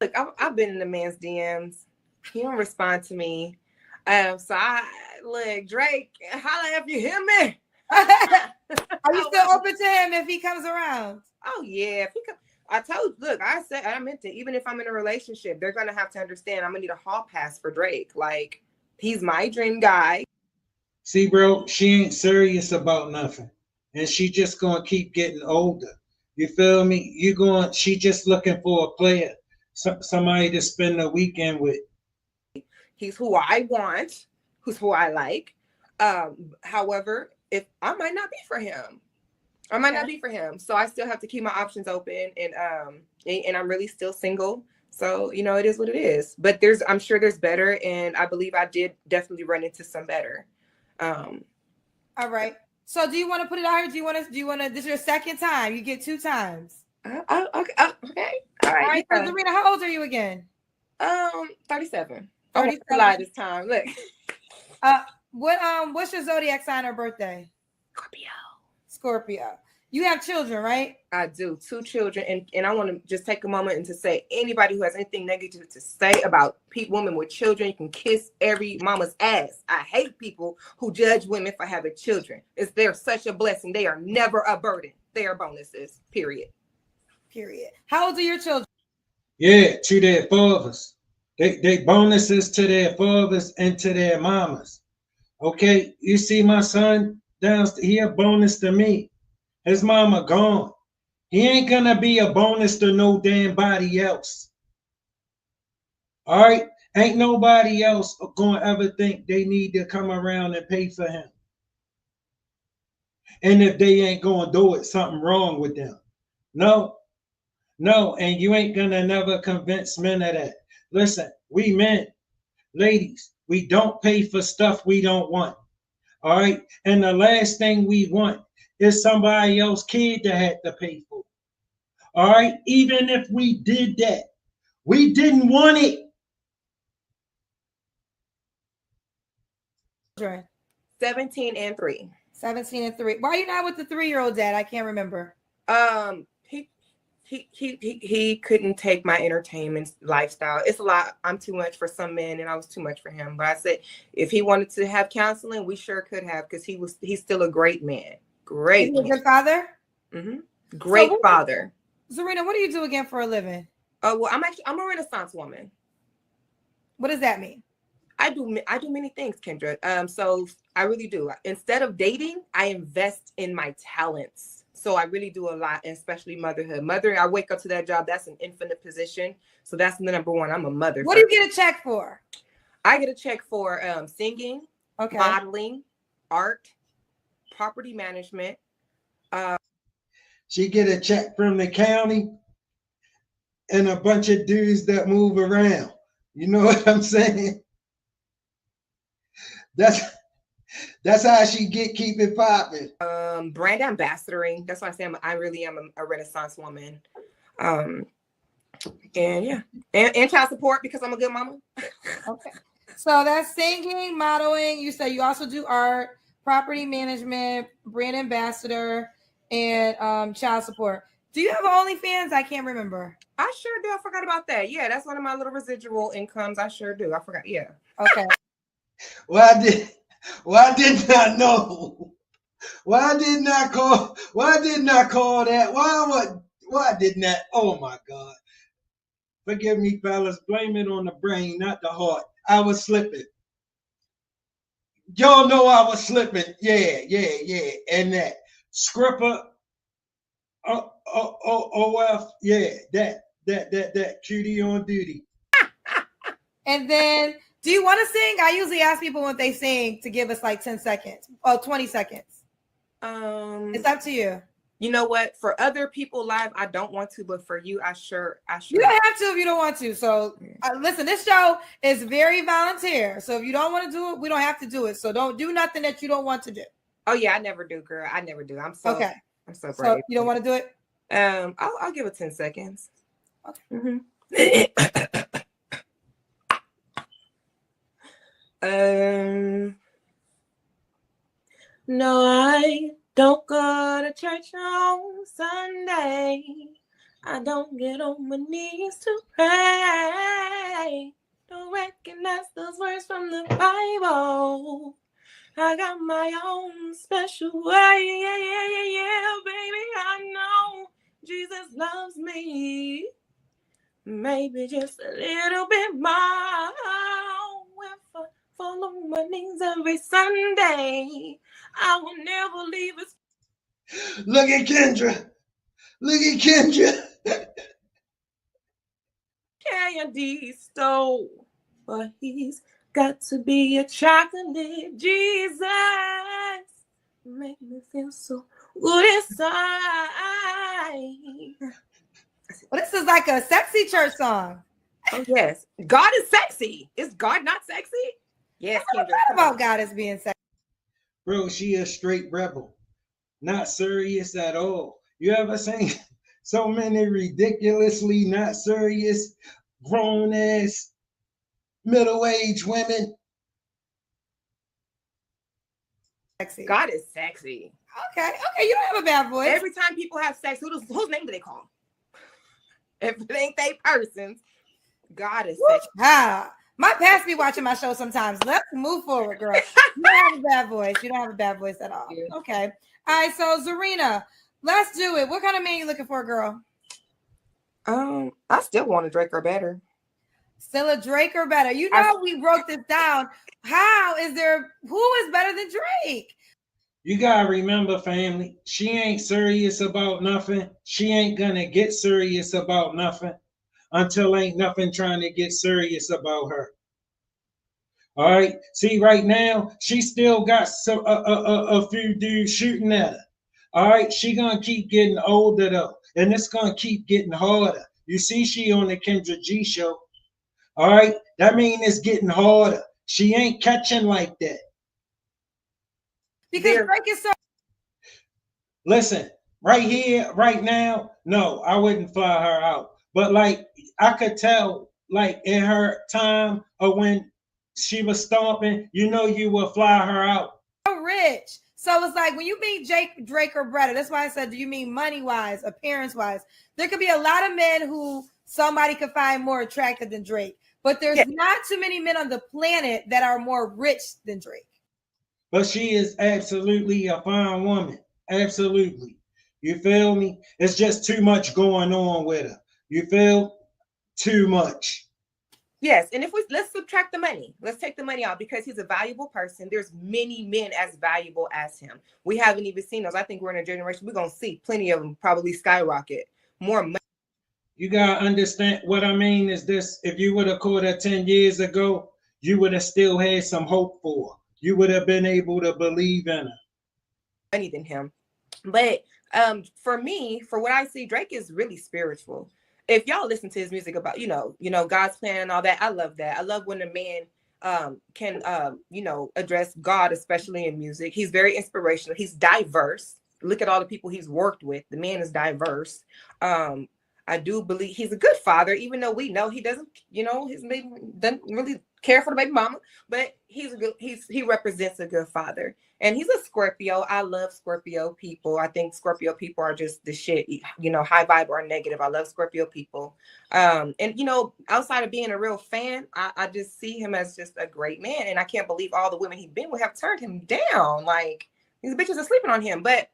look, I've been in the man's DMs. He don't respond to me. So I look, Drake, holla if you hear me. Are you still open to him if he comes around? Oh yeah, if he come, I meant to. Even if I'm in a relationship, they're gonna have to understand I'm gonna need a hall pass for Drake. Like, he's my dream guy. See, bro, she ain't serious about nothing, and she just gonna keep getting older. You feel me? She just looking for a player, somebody to spend the weekend with. He's who I want, who's who I like. However, if I might not be for him. I might not be for him. So I still have to keep my options open, and I'm really still single. So, it is what it is. But I'm sure there's better, and I believe I did definitely run into some better. All right. So do you want to put it out here? Do you want to, this is your second time. You get 2 times. Okay. All right. So Zarina, how old are you again? 37. 37. Lie this time. Look. What's your zodiac sign or birthday? Scorpio. You have children, right? I do. 2 children. And I want to just take a moment and to say, anybody who has anything negative to say about women with children, you can kiss every mama's ass. I hate people who judge women for having children. They're such a blessing. They are never a burden. They are bonuses. Period. How old are your children? Yeah, to their fathers. They bonuses to their fathers and to their mamas. Okay, you see my son downstairs, he a bonus to me. His mama gone. He ain't gonna be a bonus to no damn body else. All right, ain't nobody else gonna ever think they need to come around and pay for him. And if they ain't gonna do it, something wrong with them. No, and you ain't gonna never convince men of that. Listen, we men, ladies, we don't pay for stuff we don't want. All right, and the last thing we want is somebody else's kid to have to pay for. All right, even if we did that, we didn't want it. 17 and 3. 17 and 3. Why are you not with the 3-year-old dad? I can't remember. He couldn't take my entertainment lifestyle. It's a lot. I'm too much for some men, and I was too much for him. But I said, if he wanted to have counseling, we sure could have, because he's still a great man. Great. He's a good father. Mm-hmm. Great father. Zarina, what do you do again for a living? Oh, well, I'm a Renaissance woman. What does that mean? I do many things, Kendra. So I really do. Instead of dating, I invest in my talents. So I really do a lot, especially motherhood. I wake up to that job. That's an infinite position. So that's the number one. I'm a mother. What do you get a check for? I get a check for singing, modeling, art, property management. She get a check from the county and a bunch of dudes that move around. You know what I'm saying? That's how she keep it popping. Brand ambassadoring. That's why I say I really am a Renaissance woman. And yeah, and child support, because I'm a good mama. Okay. So that's singing, modeling. You said you also do art, property management, brand ambassador, and child support. Do you have OnlyFans? I can't remember. I sure do. I forgot about that. Yeah, that's one of my little residual incomes. I sure do. I forgot. Yeah. Okay. Well, I did not know. Why didn't I call that? Why didn't that? Oh my God. Forgive me, fellas. Blame it on the brain, not the heart. I was slipping. Y'all know I was slipping. Yeah. And that Scripper, OF, yeah, that cutie on duty. And then, do you want to sing? I usually ask people when they sing to give us like 10 seconds or 20 seconds. It's up to you. You know what? For other people live, I don't want to, but for you, I sure. You don't have to if you don't want to. So listen, this show is very volunteer. So if you don't want to do it, we don't have to do it. So don't do nothing that you don't want to do. Oh yeah, I never do, girl. I never do. I'm so okay. I'm so brave. So you don't want to do it? I'll give it 10 seconds. Okay. Mm-hmm. No, I don't go to church on Sunday. I don't get on my knees to pray. Don't recognize those words from the Bible. I got my own special way. Yeah, baby. I know Jesus loves me. Maybe just a little bit more. If I fall on my knees every Sunday, I will never leave his. Look at Kendra. Candy stole, but he's got to be a chocolate. Jesus make me feel so good inside. Well, this is like a sexy church song. Oh yes, God is sexy. Is God not sexy? Yes, Kendra. About God as being sexy. Bro, she a straight rebel. Not serious at all. You ever seen so many ridiculously not serious, grown-ass, middle-aged women? Sexy. God is sexy. Okay, you don't have a bad voice. Every time people have sex, whose name do they call? If it ain't they persons, God is sexy. My past be watching my show sometimes. Let's move forward, girl. You don't have a bad voice. You don't have a bad voice at all. Yeah. Okay. All right, so Zarina, let's do it. What kind of man you looking for, girl? I still want a Drake or better. Still a Drake or better. You know, we broke this down. Who is better than Drake? You gotta remember, family, she ain't serious about nothing. She ain't gonna get serious about nothing until ain't nothing trying to get serious about her. All right. See, right now, she still got a few dudes shooting at her. All right. She gonna keep getting older though, and it's gonna keep getting harder. You see, she on the Kendra G show. All right. That means it's getting harder. She ain't catching like that. Because Drake is so. Listen, right here, right now, no, I wouldn't fly her out. But like, I could tell, like in her time of when she was stomping, you know, you will fly her out. So rich. So it's like when you meet Drake or better, that's why I said, do you mean money wise, appearance wise? There could be a lot of men who somebody could find more attractive than Drake, but there's not too many men on the planet that are more rich than Drake. But she is absolutely a fine woman. Absolutely. You feel me? It's just too much going on with her. You feel? Too much. Yes, and let's subtract the money. Let's take the money out because he's a valuable person. There's many men as valuable as him. We haven't even seen those. I think we're in a generation, we're going to see plenty of them probably skyrocket. More money. You got to understand what I mean is this. If you would have caught her 10 years ago, you would have still had some hope for her. You would have been able to believe in her. Money than him. But for me, for what I see, Drake is really spiritual. If y'all listen to his music about, you know, God's plan and all that, I love that. I love when a man can, address God, especially in music. He's very inspirational. He's diverse. Look at all the people he's worked with. The man is diverse. I do believe he's a good father, even though we know he doesn't, his baby doesn't really care for the baby mama, but he represents a good father. And he's a Scorpio. I love Scorpio people. I think Scorpio people are just the shit, high vibe or negative. I love Scorpio people. And outside of being a real fan, I just see him as just a great man. And I can't believe all the women he's been with have turned him down. Like, these bitches are sleeping on him. But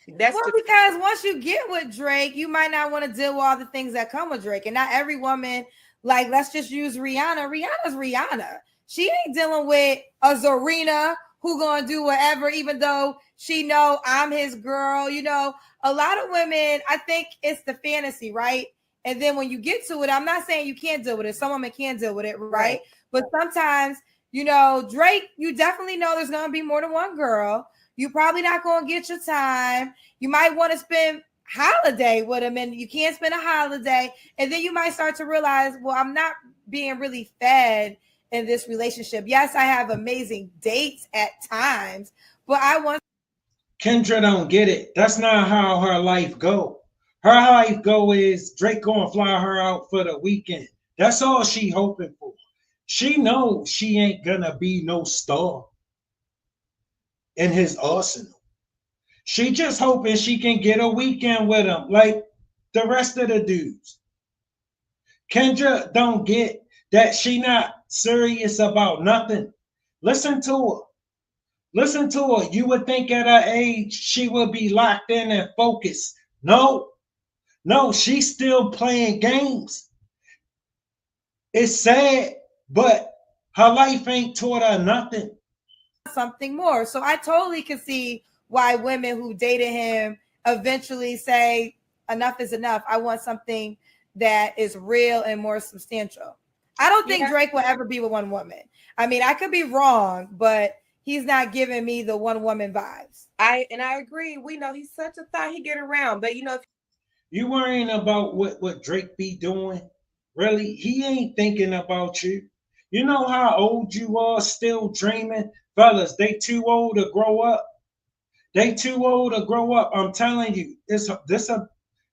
that's because once you get with Drake, you might not want to deal with all the things that come with Drake. And not every woman, like, let's just use Rihanna. Rihanna's Rihanna. She ain't dealing with a Zarina who gonna do whatever, even though she know I'm his girl. A lot of women, I think it's the fantasy, right? And then when you get to it, I'm not saying you can't deal with it. Some women can deal with it, right? But sometimes, Drake, you definitely know there's gonna be more than one girl. You probably not going to get your time. You might want to spend holiday with him, and you can't spend a holiday. And then you might start to realize, well, I'm not being really fed in this relationship. Yes, I have amazing dates at times, but I want. Kendra don't get it. That's not how her life go. Her life go is Drake gonna fly her out for the weekend. That's all she hoping for. She knows she ain't gonna be no star in his arsenal. She just hoping she can get a weekend with him like the rest of the dudes. Kendra don't get that she not serious about nothing. Listen to her. Listen to her. You would think at her age she would be locked in and focused. No, she's still playing games. It's sad, but her life ain't taught her nothing. Something more. So I totally can see why women who dated him eventually say enough is enough. I want something that is real and more substantial. I don't think Drake will ever be with one woman. I mean, I could be wrong, but he's not giving me the one woman vibes. I agree. We know he's such a thought. He get around, but if you worrying about what Drake be doing, really, he ain't thinking about you. You know how old you are, still dreaming, fellas. They too old to grow up. They too old to grow up. I'm telling you,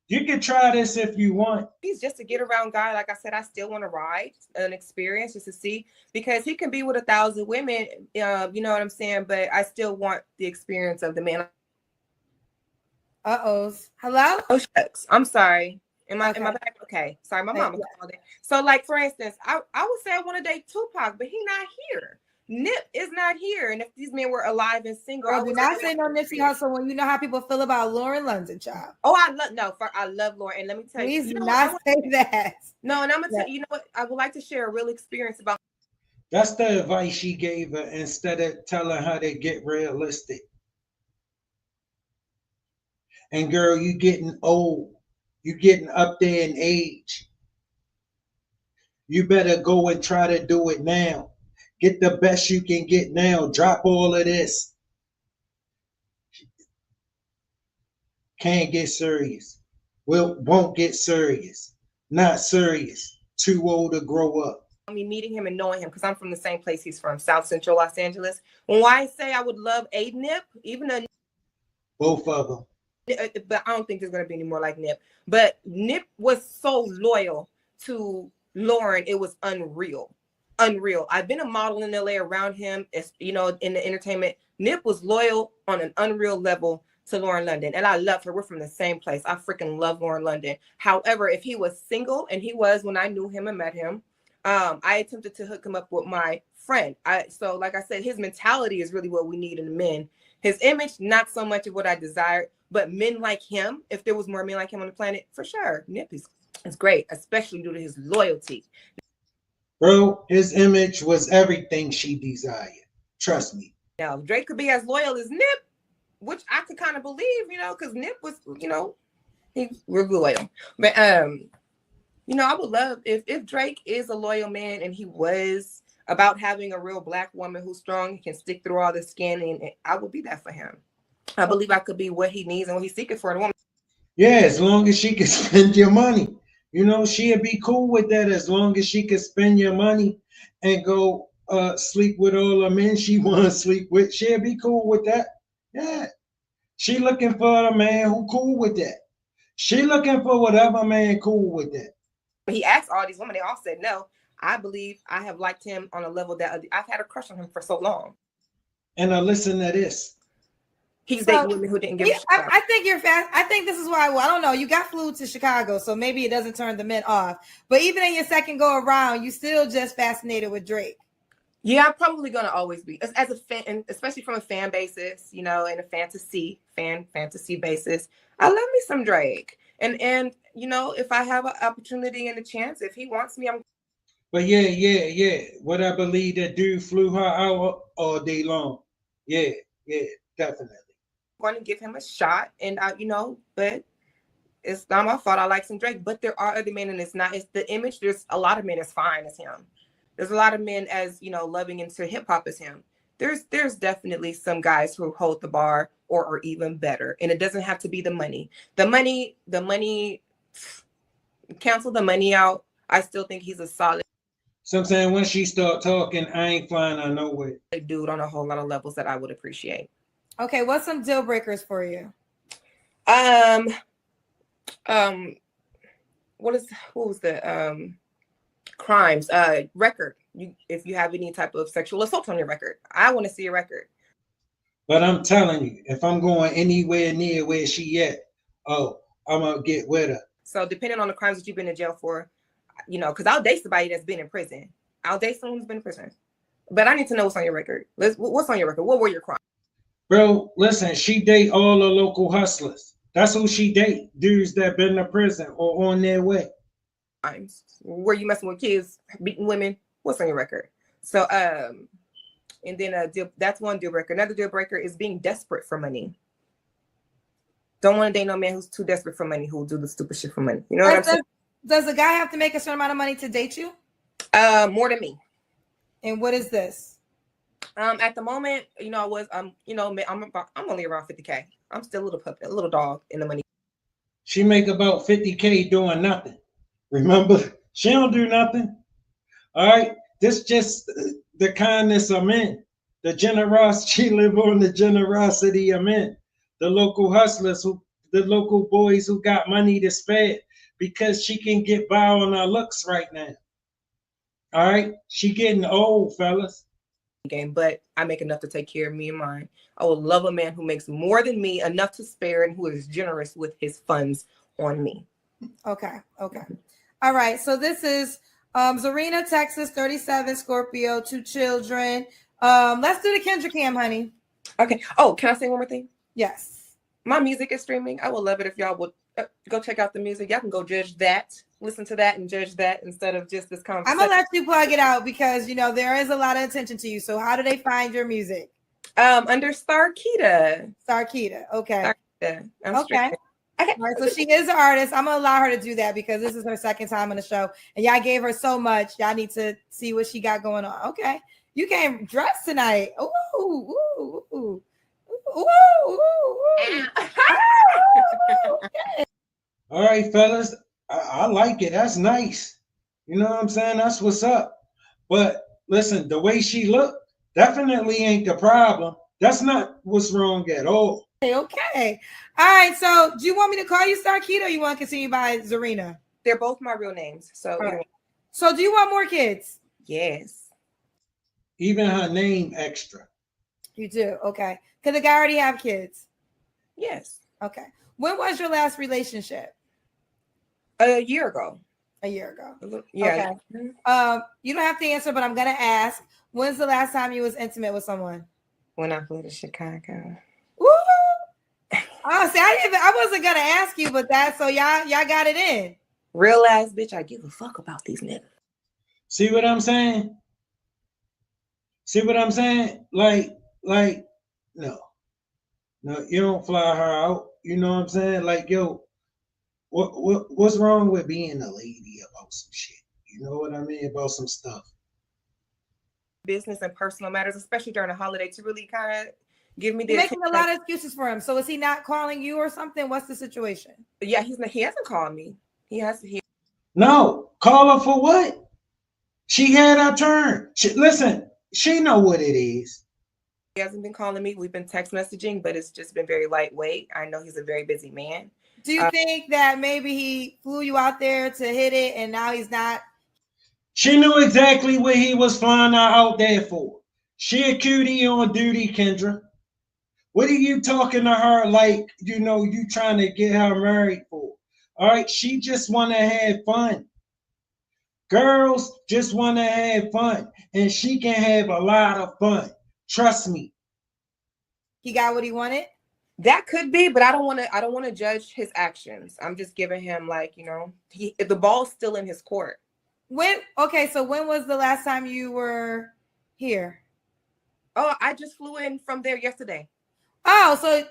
you can try this if you want. He's just a get around guy. Like I said, I still want to ride an experience just to see, because he can be with 1,000 women. You know what I'm saying? But I still want the experience of the man. Hello? Oh, shucks. I'm sorry. Am I back? Okay. Sorry, my mama called it. So, like, for instance, I would say I want to date Tupac, but he's not here. Nip is not here. And if these men were alive and single, I would not say no Nipsey Hussle when you know how people feel about Lauren London, child. Oh, I love Lauren. And let me tell you. Please do not say that. No, and I'm going to tell you, what? I would like to share a real experience about. That's the advice she gave her instead of telling her to get realistic. And girl, you getting old. You getting up there in age. You better go and try to do it now. Get the best you can get now. Drop all of this. Can't get serious. Won't get serious. Not serious. Too old to grow up. Me meeting him and knowing him, because I'm from the same place he's from, South Central Los Angeles. When I say I would love a Nip, even a both of them. But I don't think there's going to be any more like Nip. But Nip was so loyal to Lauren. It was unreal. I've been a model in LA around him, in the entertainment. Nip was loyal on an unreal level to Lauren London. And I love her. We're from the same place. I freaking love Lauren London. However, if he was single, and he was when I knew him and met him, I attempted to hook him up with my friend. So like I said, his mentality is really what we need in the men. His image, not so much of what I desired, but men like him, if there was more men like him on the planet, for sure, Nip is great, especially due to his loyalty. Bro, his image was everything she desired. Trust me. Now, Drake could be as loyal as Nip, which I could kind of believe, because Nip was, he's real loyal. But, I would love if Drake is a loyal man and he was about having a real Black woman who's strong, can stick through all the skin, and I would be that for him. I believe I could be what he needs and what he's seeking for a woman. Yeah, as long as she can spend your money. She'd be cool with that as long as she can spend your money and go sleep with all the men she want to sleep with. She'd be cool with that. Yeah. She looking for a man who cool with that. She looking for whatever man cool with that. He asked all these women, they all said no. I believe I have liked him on a level that I've had a crush on him for so long. And listen to this. He's dating women who didn't give a shit. I think you're fast. I think this is why. Well, I don't know. You got flew to Chicago, so maybe it doesn't turn the men off. But even in your second go around, you still just fascinated with Drake. Yeah, I'm probably gonna always be as a fan, and especially from a fan basis, you know, and a fantasy basis. I love me some Drake, and you know, if I have an opportunity and a chance, if he wants me, I'm. But yeah. What I believe that dude flew her out all day long. Yeah, definitely. Going to give him a shot, and you know, but it's not my fault. I like some Drake, but there are other men, and it's the image. There's a lot of men as fine as him. There's a lot of men as, you know, loving into hip hop as him. There's definitely some guys who hold the bar or even better, and it doesn't have to be the money. The money, cancel the money out. I still think he's a solid. So I'm saying when she start talking, I ain't flying her nowhere. Dude on a whole lot of levels that I would appreciate. Okay, what's some deal breakers for you? What was the crimes record? If you have any type of sexual assault on your record, I want to see a record. But I'm telling you, if I'm going anywhere near where she at, I'm gonna get with her. So depending on the crimes that you've been in jail for, you know, because I'll date somebody that's been in prison. I'll date someone who's been in prison. But I need to know what's on your record. What's on your record? What were your crimes? Bro, listen, she date all the local hustlers. That's who she date. Dudes that been to prison or on their way. Were you messing with kids, beating women? What's on your record? So, and then that's one deal breaker. Another deal breaker is being desperate for money. Don't want to date no man who's too desperate for money, who will do the stupid shit for money. You know what I'm saying? Does a guy have to make a certain amount of money to date you? More than me. And what is this? At the moment, you know, I'm only around 50K. I'm still a little puppy, a little dog in the money. She make about 50K doing nothing. Remember, she don't do nothing. All right, this just the kindness of men, the generosity. She live on the generosity of men, the local hustlers, the local boys who got money to spare because she can get by on her looks right now. All right, she getting old, fellas. Game, but I make enough to take care of me and mine. I would love a man who makes more than me, enough to spare, and who is generous with his funds on me. Okay. All right. So this is Zarina, Texas, 37, Scorpio, 2 children. Let's do the Kendra Cam, honey. Okay. Oh, can I say one more thing? Yes. My music is streaming. I would love it if y'all would go check out the music. Y'all can go judge that, listen to that, and judge that instead of just this conversation. I'm gonna let you plug it out because you know there is a lot of attention to you. So how do they find your music? Under Starkita. Starkita. Okay. Starkita. Okay. All right, so she is an artist. I'm gonna allow her to do that because this is her second time on the show, and y'all gave her so much. Y'all need to see what she got going on. Okay, you came dressed tonight. Ooh. All right, fellas, I like it. That's nice. You know what I'm saying? That's what's up. But listen, the way she looked definitely ain't the problem. That's not what's wrong at all. Okay. All right. So do you want me to call you Starkita or you want to continue by Zarina? They're both my real names. So, right. So do you want more kids? Yes. Even her name extra. You do? Okay. Could the guy already have kids? Yes. Okay. When was your last relationship? A year ago. A year ago. Yeah. Okay. You don't have to answer, but I'm gonna ask. When's the last time you was intimate with someone? When I flew to Chicago. Woo! Oh, see, I wasn't gonna ask you, but that so y'all got it in. Real ass bitch, I give a fuck about these niggas. See what I'm saying? Like, no, you don't fly her out. You know what I'm saying? Like, yo, what's wrong with being a lady about some shit? You know what I mean? About some stuff. Business and personal matters, especially during the holiday, to really kind of give me the You're making a lot of excuses for him. So is he not calling you or something? What's the situation? Yeah, he hasn't called me. No, call her for what? She had her turn. Listen, she know what it is. He hasn't been calling me. We've been text messaging, but it's just been very lightweight. I know he's a very busy man. Do you think that maybe he flew you out there to hit it and now he's not? She knew exactly what he was flying her out there for. She a cutie on duty, Kendra. What are you talking to her like, you trying to get her married for? All right, she just want to have fun. Girls just want to have fun, and she can have a lot of fun. Trust me. He got what he wanted? That could be, but I don't want to judge his actions. I'm just giving him the ball's still in his court. So when was the last time you were here? Oh, I just flew in from there yesterday. Oh, so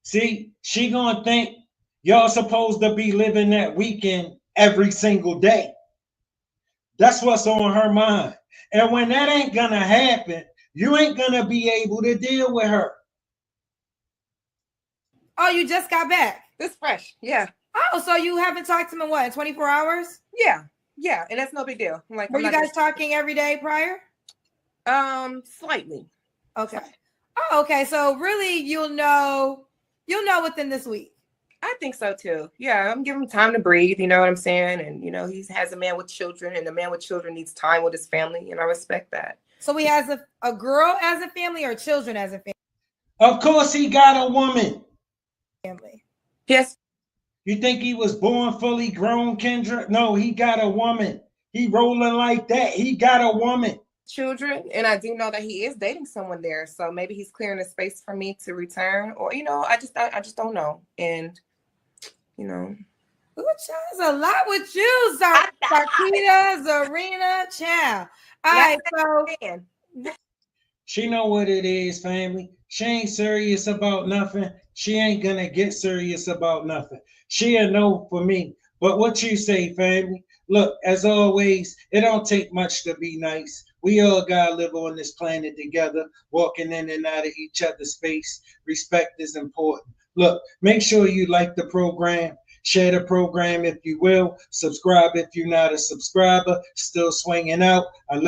see, she gonna think y'all supposed to be living that weekend every single day. That's what's on her mind. And when that ain't gonna happen, you ain't gonna be able to deal with her. Oh, you just got back. It's fresh. Yeah. Oh, so you haven't talked to him in 24 hours? Yeah. Yeah. And that's no big deal. Were you guys talking every day prior? Slightly. Okay. Oh, okay. So really you'll know within this week. I think so too. Yeah, I'm giving him time to breathe, you know what I'm saying? And he has a man with children, and the man with children needs time with his family, and I respect that. So he has a girl as a family or children as a family? Of course he got a woman. Family. Yes. You think he was born fully grown, Kendra? No, he got a woman. He rolling like that. He got a woman. Children, and I do know that he is dating someone there, so maybe he's clearing a space for me to return, or I just don't know. And ooh, there's a lot with you, Sarkita, Zarina, Chow. All right, so she know what it is, family. She ain't serious about nothing. She ain't gonna get serious about nothing. She a no for me. But what you say, family? Look, as always, it don't take much to be nice. We all gotta live on this planet together, walking in and out of each other's space. Respect is important. Look, make sure you like the program. Share the program if you will. Subscribe if you're not a subscriber. Still swinging out.